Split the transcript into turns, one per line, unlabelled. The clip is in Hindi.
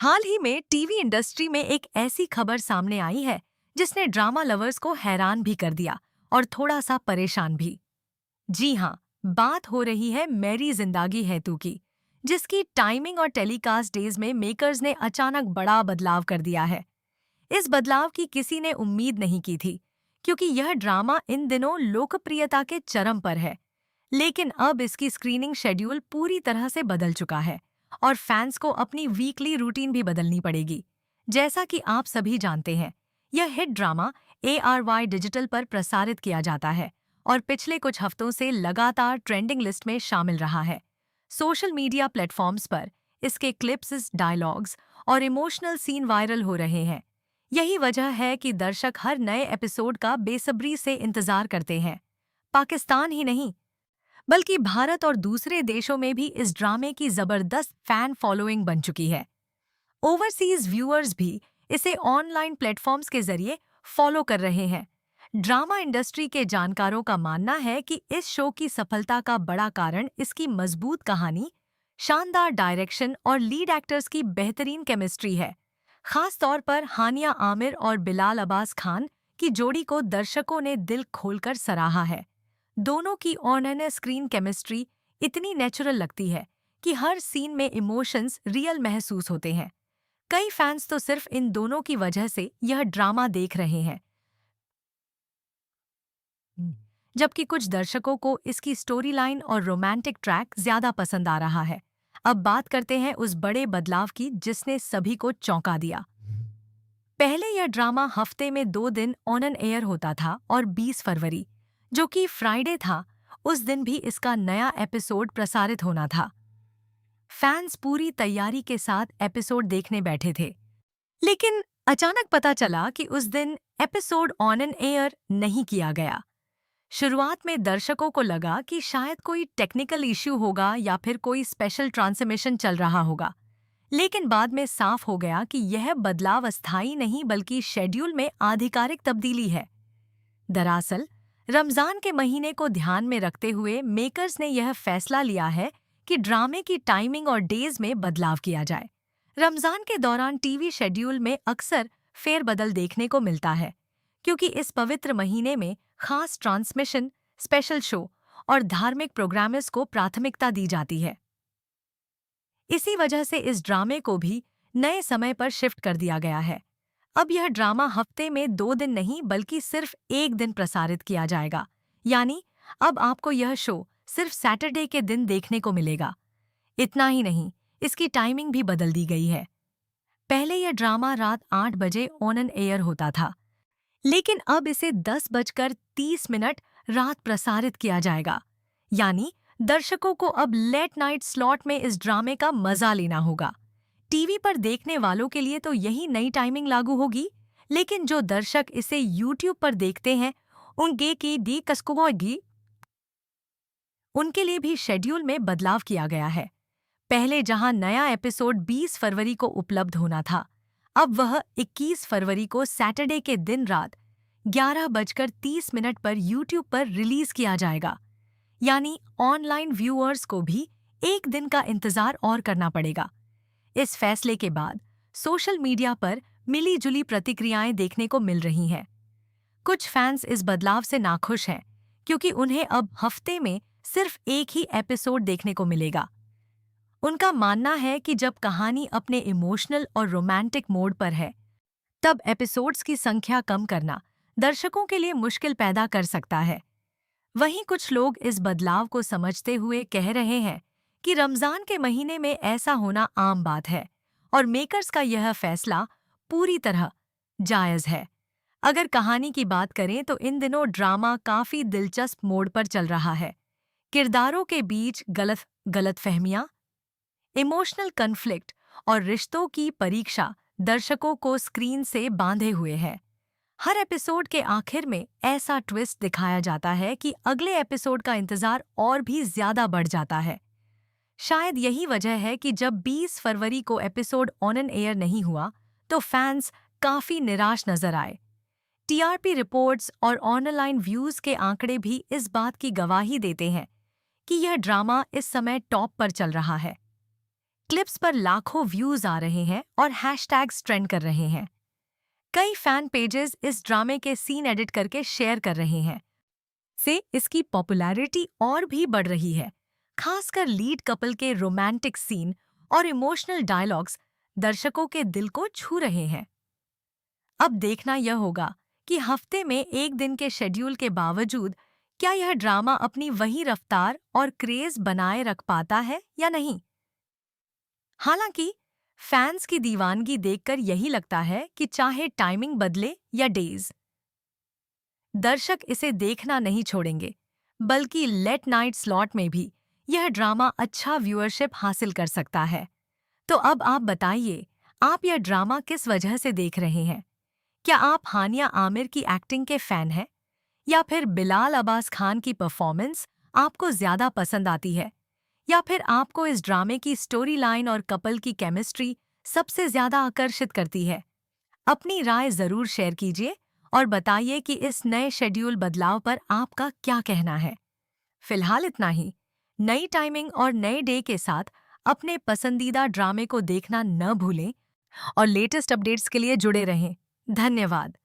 हाल ही में टीवी इंडस्ट्री में एक ऐसी खबर सामने आई है जिसने ड्रामा लवर्स को हैरान भी कर दिया और थोड़ा सा परेशान भी। जी हाँ, बात हो रही है मेरी जिंदगी है तू की, जिसकी टाइमिंग और टेलीकास्ट डेज में मेकर्स ने अचानक बड़ा बदलाव कर दिया है। इस बदलाव की किसी ने उम्मीद नहीं की थी, क्योंकि यह ड्रामा इन दिनों लोकप्रियता के चरम पर है। लेकिन अब इसकी स्क्रीनिंग शेड्यूल पूरी तरह से बदल चुका है और फैंस को अपनी वीकली रूटीन भी बदलनी पड़ेगी। जैसा कि आप सभी जानते हैं, यह हिट ड्रामा ARY डिजिटल पर प्रसारित किया जाता है और पिछले कुछ हफ्तों से लगातार ट्रेंडिंग लिस्ट में शामिल रहा है। सोशल मीडिया प्लेटफॉर्म्स पर इसके क्लिप्स, डायलॉग्स और इमोशनल सीन वायरल हो रहे हैं। यही वजह है कि दर्शक हर नए एपिसोड का बेसब्री से इंतजार करते हैं। पाकिस्तान ही नहीं, बल्कि भारत और दूसरे देशों में भी इस ड्रामे की जबरदस्त फैन फॉलोइंग बन चुकी है। ओवरसीज व्यूअर्स भी इसे ऑनलाइन प्लेटफॉर्म्स के जरिए फॉलो कर रहे हैं। ड्रामा इंडस्ट्री के जानकारों का मानना है कि इस शो की सफलता का बड़ा कारण इसकी मजबूत कहानी, शानदार डायरेक्शन और लीड एक्टर्स की बेहतरीन केमिस्ट्री है। खास तौर पर हानिया आमिर और बिलाल अब्बास खान की जोड़ी को दर्शकों ने दिल खोलकर सराहा है। दोनों की ऑन स्क्रीन केमिस्ट्री इतनी नेचुरल लगती है कि हर सीन में इमोशंस रियल महसूस होते हैं। कई फैंस तो सिर्फ इन दोनों की वजह से यह ड्रामा देख रहे हैं, जबकि कुछ दर्शकों को इसकी स्टोरी लाइन और रोमांटिक ट्रैक ज्यादा पसंद आ रहा है। अब बात करते हैं उस बड़े बदलाव की जिसने सभी को चौंका दिया। पहले यह ड्रामा हफ्ते में 2 दिन ऑन एन एयर होता था और 20 फरवरी, जो कि फ्राइडे था, उस दिन भी इसका नया एपिसोड प्रसारित होना था। फैंस पूरी तैयारी के साथ एपिसोड देखने बैठे थे। लेकिन अचानक पता चला कि उस दिन एपिसोड ऑन एन एयर नहीं किया गया। शुरुआत में दर्शकों को लगा कि शायद कोई टेक्निकल इश्यू होगा या फिर कोई स्पेशल ट्रांसमिशन चल रहा होगा। लेकिन बाद में साफ हो गया कि यह बदलाव अस्थायी नहीं बल्कि शेड्यूल में आधिकारिक तब्दीली है। दरअसल, रमजान के महीने को ध्यान में रखते हुए मेकर्स ने यह फैसला लिया है कि ड्रामे की टाइमिंग और डेज में बदलाव किया जाए। रमजान के दौरान टीवी शेड्यूल में अक्सर फेरबदल देखने को मिलता है, क्योंकि इस पवित्र महीने में खास ट्रांसमिशन, स्पेशल शो और धार्मिक प्रोग्राम्स को प्राथमिकता दी जाती है। इसी वजह से इस ड्रामे को भी नए समय पर शिफ्ट कर दिया गया है। अब यह ड्रामा हफ्ते में 2 दिन नहीं बल्कि सिर्फ एक दिन प्रसारित किया जाएगा। यानी अब आपको यह शो सिर्फ सैटरडे के दिन देखने को मिलेगा। इतना ही नहीं, इसकी टाइमिंग भी बदल दी गई है। पहले यह ड्रामा रात 8 बजे ऑन एन एयर होता था, लेकिन अब इसे 10:30 रात प्रसारित किया जाएगा। यानी दर्शकों को अब लेट नाइट स्लॉट में इस ड्रामे का मजा लेना होगा। टीवी पर देखने वालों के लिए तो यही नई टाइमिंग लागू होगी, लेकिन जो दर्शक इसे यूट्यूब पर देखते हैं, उनके की डी कसकुगी उनके लिए भी शेड्यूल में बदलाव किया गया है। पहले जहां नया एपिसोड 20 फरवरी को उपलब्ध होना था, अब वह 21 फरवरी को सैटरडे के दिन रात 11:30 पर यूट्यूब पर रिलीज किया जाएगा। यानी ऑनलाइन व्यूअर्स को भी एक दिन का इंतजार और करना पड़ेगा। इस फैसले के बाद सोशल मीडिया पर मिली-जुली प्रतिक्रियाएं देखने को मिल रही हैं। कुछ फैंस इस बदलाव से नाखुश हैं, क्योंकि उन्हें अब हफ्ते में सिर्फ एक ही एपिसोड देखने को मिलेगा। उनका मानना है कि जब कहानी अपने इमोशनल और रोमांटिक मोड पर है, तब एपिसोड्स की संख्या कम करना दर्शकों के लिए मुश्किल पैदा कर सकता है। वहीं कुछ लोग इस बदलाव को समझते हुए कह रहे हैं कि रमजान के महीने में ऐसा होना आम बात है और मेकर्स का यह फैसला पूरी तरह जायज़ है। अगर कहानी की बात करें तो इन दिनों ड्रामा काफ़ी दिलचस्प मोड़ पर चल रहा है। किरदारों के बीच गलतफहमियां, इमोशनल कन्फ्लिक्ट और रिश्तों की परीक्षा दर्शकों को स्क्रीन से बांधे हुए है। हर एपिसोड के आखिर में ऐसा ट्विस्ट दिखाया जाता है कि अगले एपिसोड का इंतजार और भी ज्यादा बढ़ जाता है। शायद यही वजह है कि जब 20 फरवरी को एपिसोड ऑन एन एयर नहीं हुआ, तो फैंस काफी निराश नजर आए। टीआरपी रिपोर्ट्स और ऑनलाइन व्यूज के आंकड़े भी इस बात की गवाही देते हैं कि यह ड्रामा इस समय टॉप पर चल रहा है। क्लिप्स पर लाखों व्यूज आ रहे हैं और हैशटैग्स ट्रेंड कर रहे हैं। कई फैन पेजेस इस ड्रामे के सीन एडिट करके शेयर कर रहे हैं। से इसकी पॉपुलैरिटी और भी बढ़ रही है। खासकर लीड कपल के रोमांटिक सीन और इमोशनल डायलॉग्स दर्शकों के दिल को छू रहे हैं। अब देखना यह होगा कि हफ्ते में एक दिन के शेड्यूल के बावजूद क्या यह ड्रामा अपनी वही रफ्तार और क्रेज बनाए रख पाता है या नहीं। हालांकि फैंस की दीवानगी देखकर यही लगता है कि चाहे टाइमिंग बदले या डेज, दर्शक इसे देखना नहीं छोड़ेंगे, बल्कि लेट नाइट स्लॉट में भी यह ड्रामा अच्छा व्यूअरशिप हासिल कर सकता है। तो अब आप बताइए, आप यह ड्रामा किस वजह से देख रहे हैं? क्या आप हानिया आमिर की एक्टिंग के फैन हैं? या फिर बिलाल अब्बास खान की परफॉर्मेंस आपको ज्यादा पसंद आती है? या फिर आपको इस ड्रामे की स्टोरी लाइन और कपल की केमिस्ट्री सबसे ज्यादा आकर्षित करती है? अपनी राय जरूर शेयर कीजिए और बताइए कि इस नए शेड्यूल बदलाव पर आपका क्या कहना है। फिलहाल इतना ही। नई टाइमिंग और नए डे के साथ अपने पसंदीदा ड्रामे को देखना न भूलें और लेटेस्ट अपडेट्स के लिए जुड़े रहें। धन्यवाद।